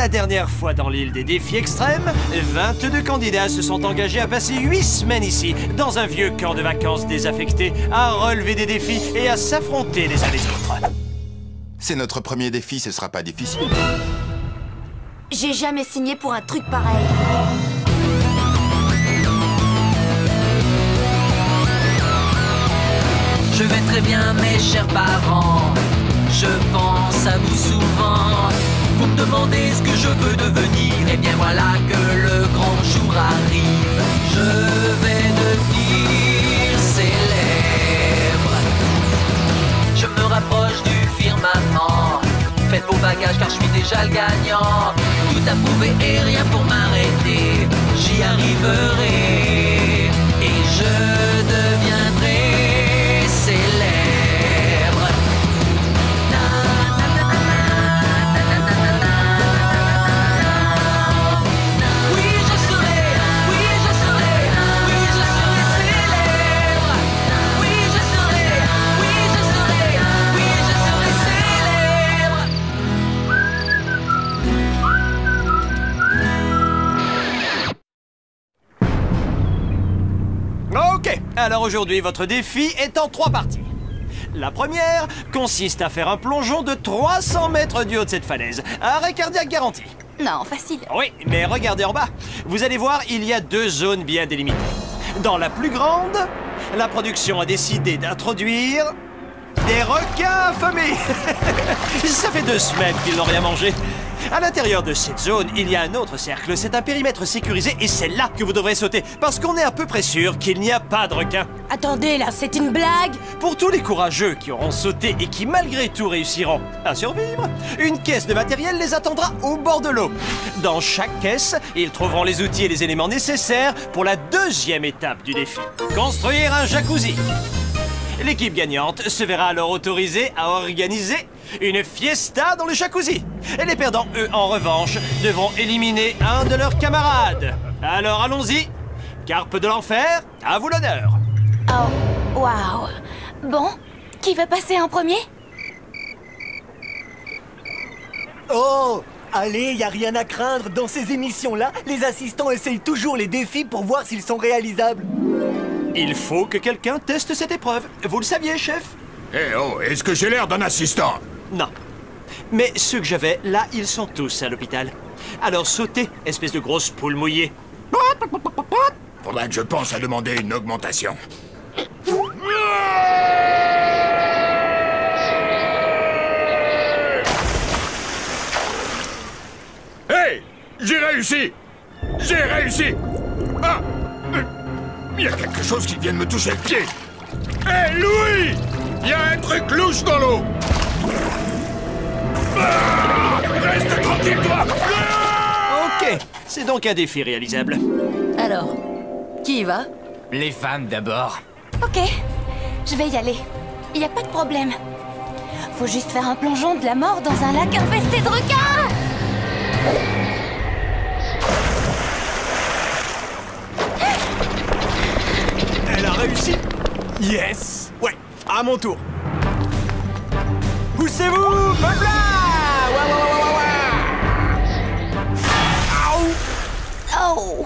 la dernière fois dans l'île des défis extrêmes, 22 candidats se sont engagés à passer 8 semaines ici, dans un vieux camp de vacances désaffecté, à relever des défis et à s'affronter les uns les autres. C'est notre premier défi, ce sera pas difficile. J'ai jamais signé pour un truc pareil. Je vais très bien, mes chers parents. Je pense à vous souvent. Vous me demandez ce que je veux devenir. Et bien voilà que le grand jour arrive. Je vais devenir célèbre. Je me rapproche du firmament. Faites vos bagages car je suis déjà le gagnant. Tout à prouver et rien pour m'arrêter. J'y arriverai. Et je deviendrai célèbre. Alors aujourd'hui, votre défi est en 3 parties. La première consiste à faire un plongeon de 300 mètres du haut de cette falaise. Arrêt cardiaque garanti. Non, facile. Oui, mais regardez en bas. Vous allez voir, il y a 2 zones bien délimitées. Dans la plus grande, la production a décidé d'introduire des requins affamés. Ça fait 2 semaines qu'ils n'ont rien mangé. À l'intérieur de cette zone, il y a un autre cercle. C'est un périmètre sécurisé et c'est là que vous devrez sauter. Parce qu'on est à peu près sûr qu'il n'y a pas de requins. Attendez, là, c'est une blague. Pour tous les courageux qui auront sauté et qui malgré tout réussiront à survivre, une caisse de matériel les attendra au bord de l'eau. Dans chaque caisse, ils trouveront les outils et les éléments nécessaires pour la 2e étape du défi. Construire un jacuzzi. L'équipe gagnante se verra alors autorisée à organiser une fiesta dans le jacuzzi. Et les perdants, eux, en revanche, devront éliminer un de leurs camarades. Alors allons-y. Carpe de l'enfer, à vous l'honneur. Oh, waouh. Bon, qui veut passer en premier? Oh, allez, y a rien à craindre. Dans ces émissions-là, les assistants essayent toujours les défis pour voir s'ils sont réalisables. Il faut que quelqu'un teste cette épreuve. Vous le saviez, chef? Eh oh, est-ce que j'ai l'air d'un assistant? Non. Mais ceux que j'avais, là, ils sont tous à l'hôpital. Alors sautez, espèce de grosse poule mouillée. Faudrait que je pense à demander une augmentation. Hey! J'ai réussi! J'ai réussi! Ah! Il y a quelque chose qui vient de me toucher le pied. Hé, Louis! Il y a un truc louche dans l'eau! Ah! Reste tranquille, toi! Ah! Ok, c'est donc un défi réalisable. Alors, qui y va? Les femmes d'abord. Ok, je vais y aller. Y a pas de problème. Faut juste faire un plongeon de la mort dans un lac infesté de requins! Elle a réussi. Yes. Ouais, à mon tour. Poussez-vous, blabla. Oh!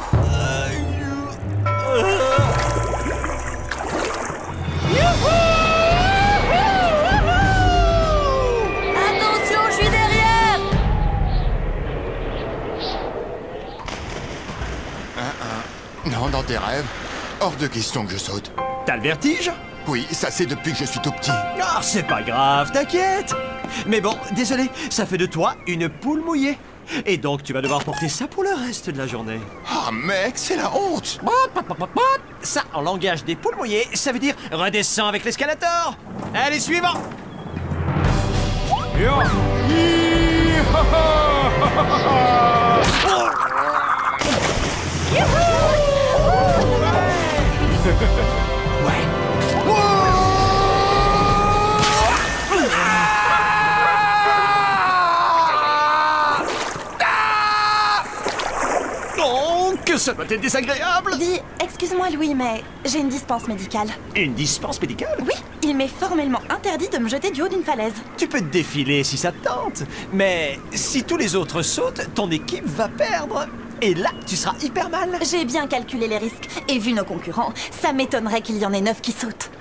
Attention, je suis derrière! Non, dans tes rêves, hors de question que je saute. T'as le vertige? Oui, ça c'est depuis que je suis tout petit. Ah, c'est pas grave, t'inquiète. Mais bon, désolé, ça fait de toi une poule mouillée. Et donc, tu vas devoir porter ça pour le reste de la journée. Ah mec, c'est la honte. Ça, en langage des poules mouillées, ça veut dire redescends avec l'escalator. Allez, suivant. Oh, que ça doit être désagréable. Dis, excuse-moi Louis, mais j'ai une dispense médicale. Une dispense médicale? Oui, Il m'est formellement interdit de me jeter du haut d'une falaise. Tu peux te défiler si ça te tente, mais si tous les autres sautent, ton équipe va perdre. Et là, tu seras hyper mal. J'ai bien calculé les risques, et vu nos concurrents, ça m'étonnerait qu'il y en ait 9 qui sautent.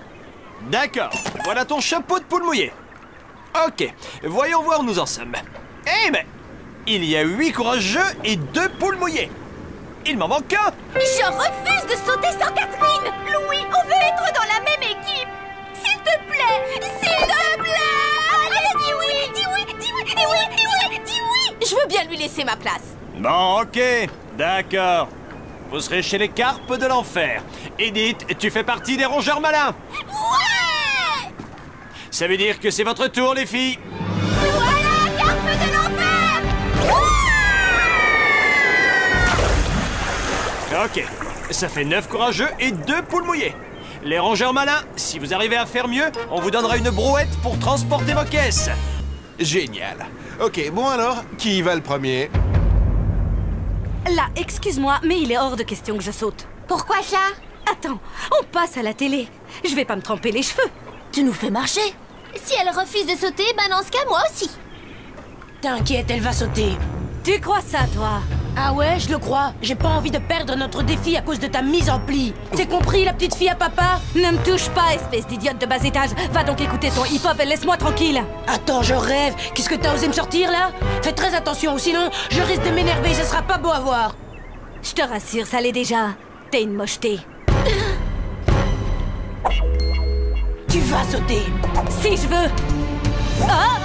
D'accord, voilà ton chapeau de poule mouillée. Ok, voyons voir où nous en sommes. Eh mais, il y a 8 courageux et 2 poules mouillées. Il m'en manque un. Je refuse de sauter sans Catherine. Louis, on veut être dans la même équipe. S'il te plaît, s'il te plaît. Allez, dis oui, dis oui, dis oui, dis oui, dis oui, dis oui. Je veux bien lui laisser ma place. Bon, ok, d'accord. Vous serez chez les carpes de l'enfer. Edith, tu fais partie des rongeurs malins. Ouais. Ça veut dire que c'est votre tour, les filles. Voilà, carpe de l'enfer. Ok, ça fait 9 courageux et 2 poules mouillées. Les rongeurs malins, si vous arrivez à faire mieux, on vous donnera une brouette pour transporter vos caisses. Génial. Ok, bon alors, qui y va le premier? Là, excuse-moi, mais il est hors de question que je saute. Pourquoi ça? Attends, on passe à la télé. Je vais pas me tremper les cheveux. Tu nous fais marcher. Si elle refuse de sauter, ben dans ce cas, moi aussi. T'inquiète, elle va sauter. Tu crois ça, toi? Ah ouais, je le crois. J'ai pas envie de perdre notre défi à cause de ta mise en pli. T'es compris, la petite fille à papa? Ne me touche pas, espèce d'idiote de bas étage. Va donc écouter ton hip-hop et laisse-moi tranquille. Attends, je rêve. Qu'est-ce que t'as osé me sortir, là? Fais très attention, ou sinon, je risque de m'énerver, ce sera pas beau à voir. Je te rassure, ça l'est déjà. T'es une mocheté. Tu vas sauter. Si je veux. Ah!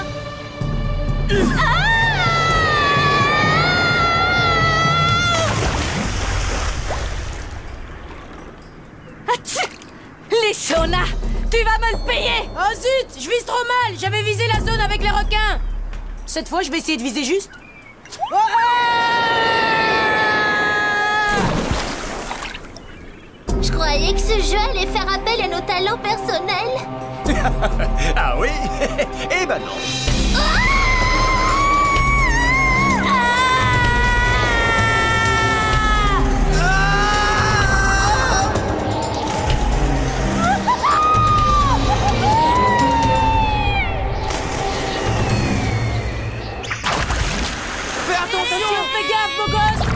Atchou! Les Shona! Tu vas me le payer! Oh zut, je vise trop mal. J'avais visé la zone avec les requins. Cette fois, je vais essayer de viser juste. Je croyais que ce jeu allait faire appel à nos talents personnels. Ah oui? Eh ben non. Fais attention, fais gaffe, beau gosse.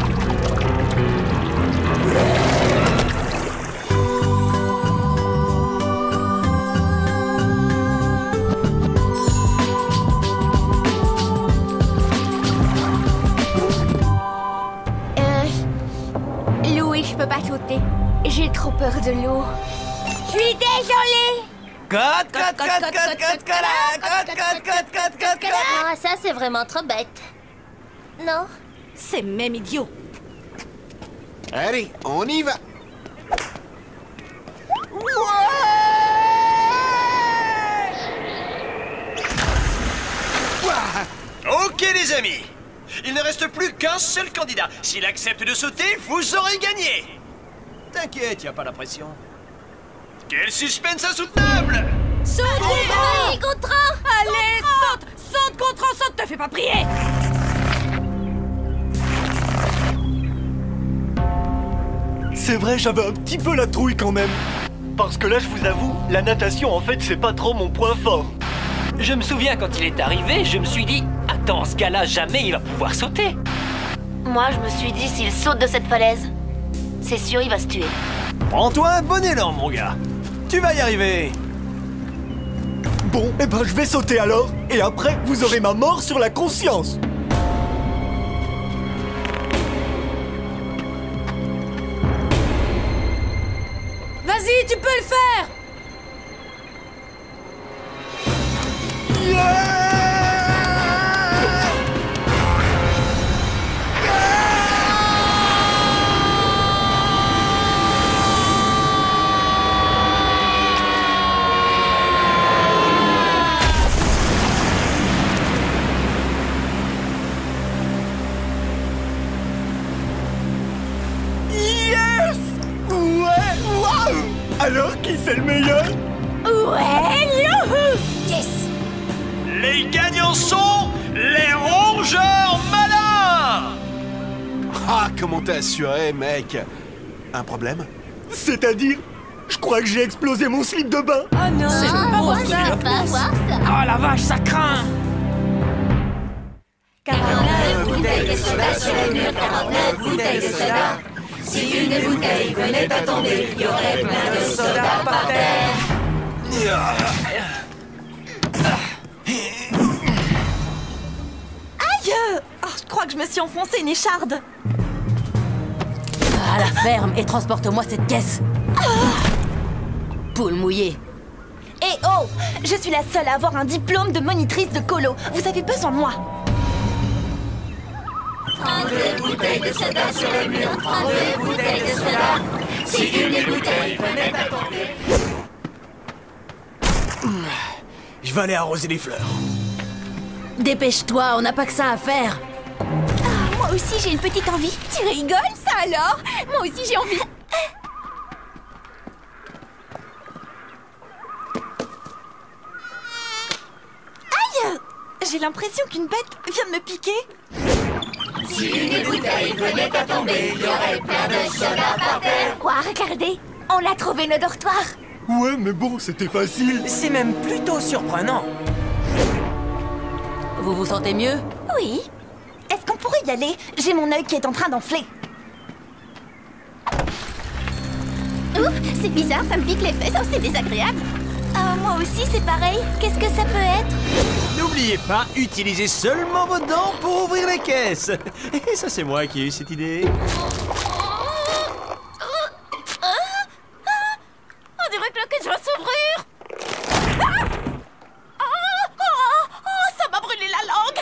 Louis, je peux pas sauter. J'ai trop peur de l'eau. Je suis désolée. Ah, ça, c'est vraiment trop bête. Non? C'est même idiot. Allez, on y va. Ok les amis, il ne reste plus qu'un seul candidat. S'il accepte de sauter, vous aurez gagné. T'inquiète, y a pas la pression. Quel suspense insoutenable! Saute, Allez, contre. Allez, saute! Saute, contre saute, te fais pas prier! C'est vrai, j'avais un petit peu la trouille quand même. Parce que là, je vous avoue, la natation, en fait, c'est pas trop mon point fort. Je me souviens quand il est arrivé, je me suis dit « Attends, ce gars-là, jamais il va pouvoir sauter !» Moi, je me suis dit, s'il saute de cette falaise, c'est sûr, il va se tuer. Prends-toi un bon élan, mon gars. Tu vas y arriver. Bon, eh ben, je vais sauter alors. Et après, vous aurez ma mort sur la conscience. Vas-y, tu peux le faire. Yes! Ouais! Waouh! Alors, qui c'est le meilleur? Ouais, youhou! Yes! Les gagnants sont les rongeurs malins! Ah, comment t'es assuré, mec? Un problème? C'est-à-dire, Je crois que j'ai explosé mon slip de bain. Oh non, Ah, c'est pas moi, bon je ça. veux pas voir ça. Oh la vache, ça craint! 49 bouteilles de soda sur le mur, 49 bouteilles de soda. Si une des bouteilles venait à tomber, il y aurait plein de soda par terre. Aïe! Oh, je crois que je me suis enfoncé une écharde. À la ferme et transporte-moi cette caisse. Poule mouillée. Et oh! Je suis la seule à avoir un diplôme de monitrice de colo. Vous avez besoin de moi. 32 bouteilles de soda sur le mur, 32 bouteilles de soda. Si une des bouteilles venait à tomber. Je vais aller arroser les fleurs. Dépêche-toi, on n'a pas que ça à faire. Ah, moi aussi j'ai une petite envie. Tu rigoles, ça alors? Moi aussi j'ai envie. Aïe! J'ai l'impression qu'une bête vient de me piquer. Si une des bouteilles venait à tomber, il y aurait plein de soda par terre. Ouah, regardez, on l'a trouvé nos dortoirs. Ouais, mais bon, c'était facile. C'est même plutôt surprenant. Vous vous sentez mieux? Oui. Est-ce qu'on pourrait y aller? J'ai mon œil qui est en train d'enfler. Oups, c'est bizarre, ça me pique les fesses, oh, c'est désagréable. Ah, moi aussi c'est pareil. Qu'est-ce que ça peut être? N'oubliez pas, utilisez seulement vos dents pour ouvrir les caisses. Et ça, c'est moi qui ai eu cette idée. On dirait que la caisse va s'ouvrir. Ça m'a brûlé la langue.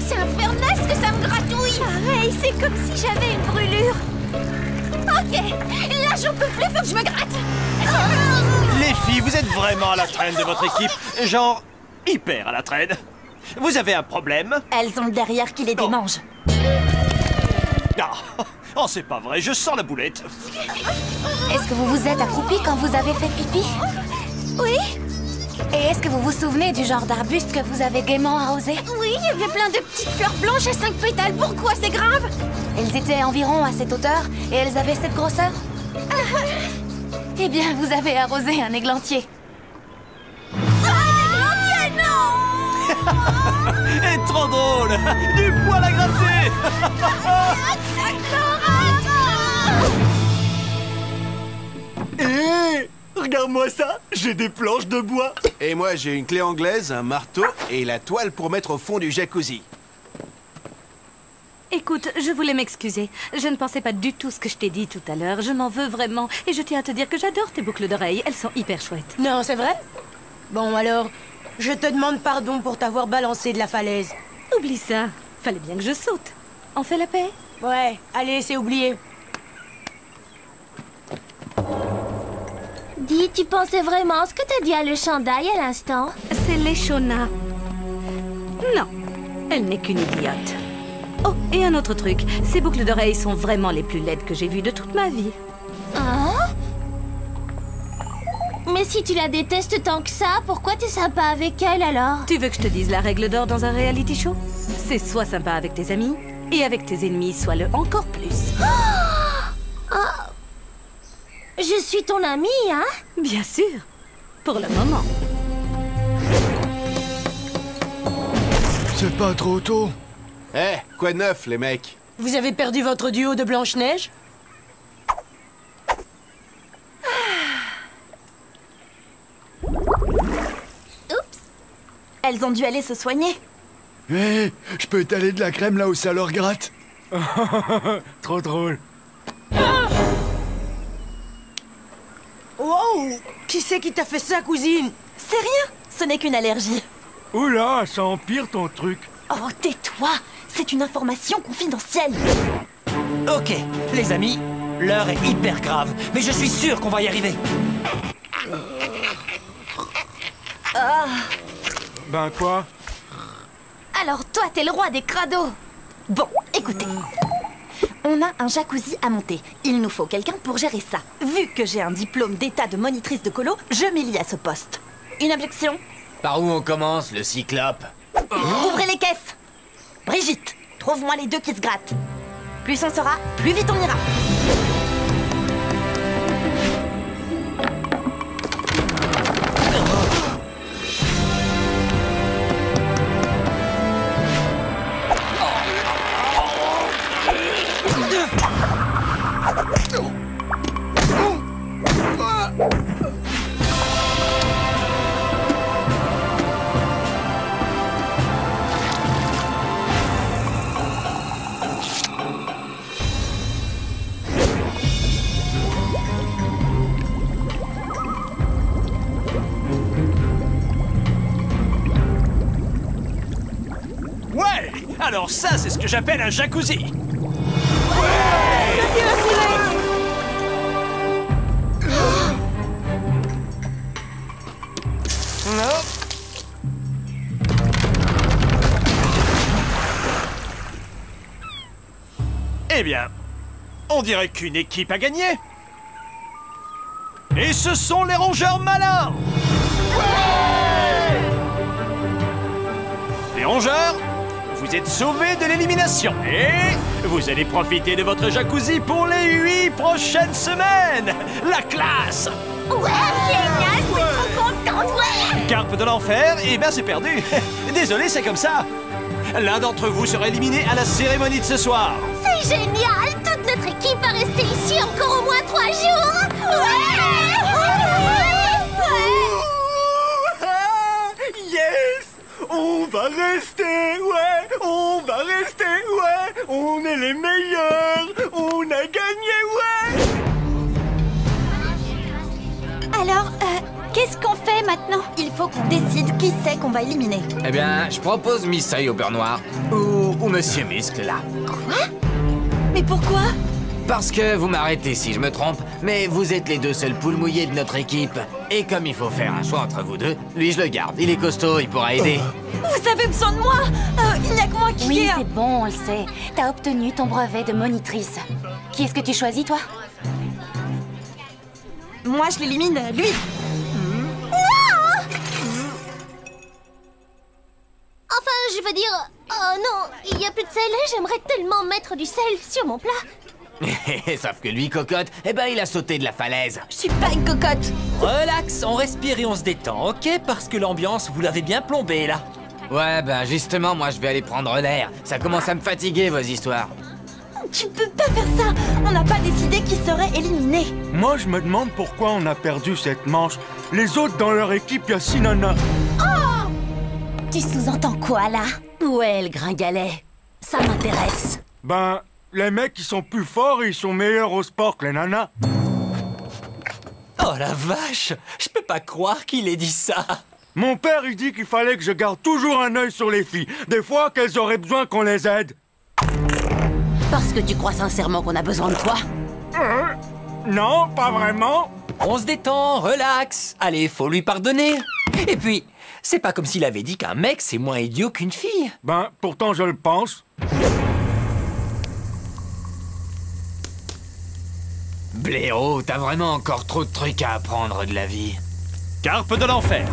C'est infernal ce que ça me gratouille. Pareil, c'est comme si j'avais une brûlure. Ok, là j'en peux plus, faut que je me gratte. Les filles, vous êtes vraiment à la traîne de votre équipe. Genre, hyper à la traîne. Vous avez un problème? Elles ont le derrière qui les démange. Ah, oh, c'est pas vrai, je sens la boulette. Est-ce que vous vous êtes accroupi quand vous avez fait pipi? Oui. Et est-ce que vous vous souvenez du genre d'arbuste que vous avez gaiement arrosé? Oui, il y avait plein de petites fleurs blanches à 5 pétales. Pourquoi? C'est grave. Elles étaient environ à cette hauteur et elles avaient cette grosseur. Eh bien, vous avez arrosé un églantier. Un églantier, non! Et trop drôle. Du poil à gratter. Hé! Regarde-moi ça! J'ai des planches de bois! Et moi, j'ai une clé anglaise, un marteau et la toile pour mettre au fond du jacuzzi. Écoute, je voulais m'excuser. Je ne pensais pas du tout ce que je t'ai dit tout à l'heure. Je m'en veux vraiment. Et je tiens à te dire que j'adore tes boucles d'oreilles. Elles sont hyper chouettes. Non, c'est vrai? Bon alors, je te demande pardon pour t'avoir balancé de la falaise. Oublie ça. Fallait bien que je saute. On fait la paix? Ouais, allez, c'est oublié. Dis, tu pensais vraiment ce que t'as dit à le chandail à l'instant? C'est Leshona. Non, elle n'est qu'une idiote. Oh, et un autre truc. Ces boucles d'oreilles sont vraiment les plus laides que j'ai vues de toute ma vie. Hein? Mais si tu la détestes tant que ça, pourquoi t'es sympa avec elle alors? Tu veux que je te dise la règle d'or dans un reality show? C'est soit sympa avec tes amis, et avec tes ennemis, sois-le encore plus. Je suis ton amie, hein? Bien sûr. Pour le moment. C'est pas trop tôt. Eh, quoi de neuf, les mecs? Vous avez perdu votre duo de Blanche-Neige? Oups! Elles ont dû aller se soigner. Hé, je peux étaler de la crème là où ça leur gratte. Trop drôle. Wow! Qui c'est qui t'a fait ça, cousine? C'est rien, ce n'est qu'une allergie. Oula, ça empire ton truc. Oh, tais-toi! C'est une information confidentielle. Ok, les amis, l'heure est hyper grave, mais je suis sûr qu'on va y arriver. Ben quoi? Alors toi, t'es le roi des crados. Bon, écoutez. On a un jacuzzi à monter. Il nous faut quelqu'un pour gérer ça. Vu que j'ai un diplôme d'état de monitrice de colo, je m'élie à ce poste. Une objection? Par où on commence, le cyclope? Ouvrez les caisses! Brigitte, trouve-moi les deux qui se grattent. Plus on sera, plus vite on ira. Ouais! Alors ça, c'est ce que j'appelle un jacuzzi! Eh bien, on dirait qu'une équipe a gagné. Et ce sont les rongeurs malins. Les rongeurs, vous êtes sauvés de l'élimination. Et vous allez profiter de votre jacuzzi pour les 8 prochaines semaines. La classe. Ouais, génial, je suis trop contente, ouais. Carpe de l'enfer, eh ben c'est perdu. Désolé, c'est comme ça. L'un d'entre vous sera éliminé à la cérémonie de ce soir. C'est génial. Toute notre équipe va rester ici encore au moins 3 jours. Yes! On va rester, ouais! On va rester, ouais! On est les meilleurs! On a gagné, ouais! Alors, qu'est-ce qu'on fait maintenant? Il faut qu'on décide qui c'est qu'on va éliminer. Eh bien, je propose Miss Seuil au beurre noir. Ou Monsieur Muscle, là. Quoi? Mais pourquoi? Parce que vous m'arrêtez si je me trompe, mais vous êtes les deux seuls poules mouillées de notre équipe. Et comme il faut faire un choix entre vous deux, lui je le garde. Il est costaud, il pourra aider. Vous avez besoin de moi? Il n'y a que moi qui Oui, ai... c'est bon, on le sait. T'as obtenu ton brevet de monitrice. Qui est-ce que tu choisis, toi? Moi, je l'élimine, lui. Enfin, je veux dire... Oh non, il n'y a plus de sel. J'aimerais tellement mettre du sel sur mon plat. Sauf que lui, cocotte, eh ben il a sauté de la falaise. Je suis pas une cocotte. Relax, on respire et on se détend, ok? Parce que l'ambiance, vous l'avez bien plombée, là. Ouais, ben justement, moi je vais aller prendre l'air. Ça commence à me fatiguer, vos histoires. Tu peux pas faire ça. On n'a pas décidé qui serait éliminé. Moi, je me demande pourquoi on a perdu cette manche. Les autres dans leur équipe, il y a 6 nanas. Oh! Tu sous-entends quoi, là? Ouais, le gringalet. Ça m'intéresse. Ben, les mecs, ils sont plus forts et ils sont meilleurs au sport que les nanas. Oh la vache! Je peux pas croire qu'il ait dit ça! Mon père, il dit qu'il fallait que je garde toujours un œil sur les filles. Des fois qu'elles auraient besoin qu'on les aide. Parce que tu crois sincèrement qu'on a besoin de toi? Non, pas vraiment. On se détend, relax. Allez, faut lui pardonner. Et puis, c'est pas comme s'il avait dit qu'un mec, c'est moins idiot qu'une fille. Ben, pourtant, je le pense. Blaireau, t'as vraiment encore trop de trucs à apprendre de la vie. Carpe de l'enfer.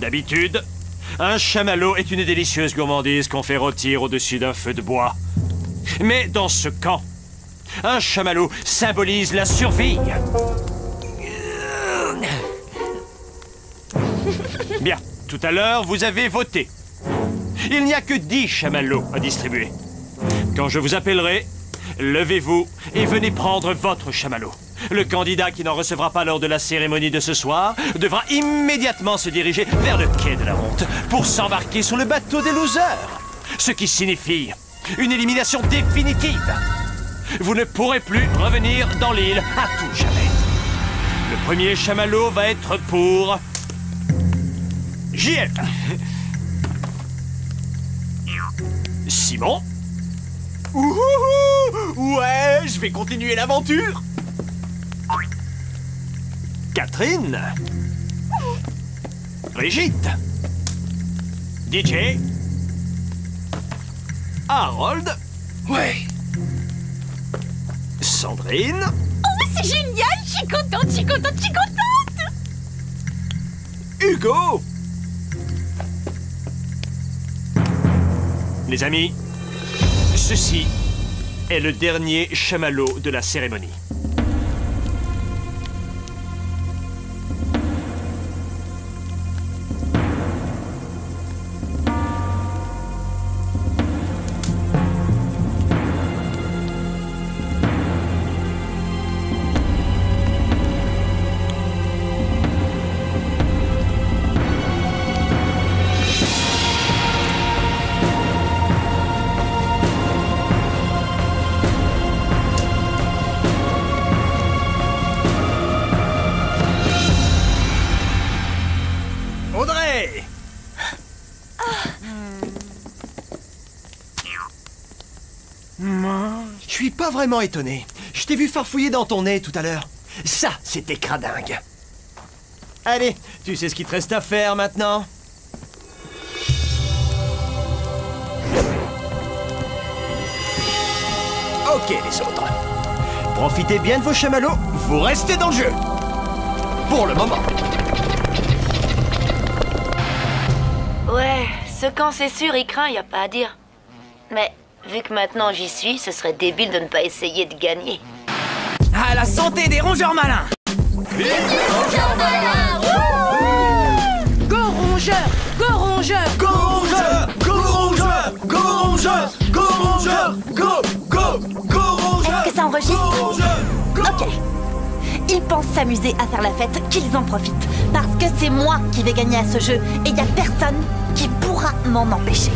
D'habitude, un chamallow est une délicieuse gourmandise qu'on fait rôtir au-dessus d'un feu de bois. Mais dans ce camp, un chamallow symbolise la survie. Bien, tout à l'heure, vous avez voté. Il n'y a que 10 chamallows à distribuer. Quand je vous appellerai, levez-vous et venez prendre votre chamallow. Le candidat qui n'en recevra pas lors de la cérémonie de ce soir devra immédiatement se diriger vers le quai de la honte pour s'embarquer sur le bateau des losers. Ce qui signifie une élimination définitive. Vous ne pourrez plus revenir dans l'île à tout jamais. Le premier chamallow va être pour... JF. Simon. Ouhouhou! Ouais, je vais continuer l'aventure. Catherine. Brigitte. DJ. Harold. Ouais. Sandrine. Oh, c'est génial! Je suis contente, je suis contente, je suis contente! Hugo. Les amis, ceci est le dernier chamallow de la cérémonie. Je suis pas vraiment étonné. Je t'ai vu farfouiller dans ton nez tout à l'heure. Ça, c'était cradingue. Allez, tu sais ce qu'il te reste à faire maintenant? Ok, les autres. Profitez bien de vos chamallows, vous restez dans le jeu. Pour le moment. Ouais, ce camp c'est sûr, il craint, y a pas à dire. Mais vu que maintenant j'y suis, ce serait débile de ne pas essayer de gagner. À la santé des rongeurs malins! Vive les rongeurs malins! Go rongeurs! Go rongeurs! Go rongeurs! Go rongeurs! Go rongeurs! Go rongeurs! Go rongeurs! Est-ce que ça enregistre? Ok. Ils pensent s'amuser à faire la fête, qu'ils en profitent. Parce que c'est moi qui vais gagner à ce jeu et y a personne qui pourra m'en empêcher.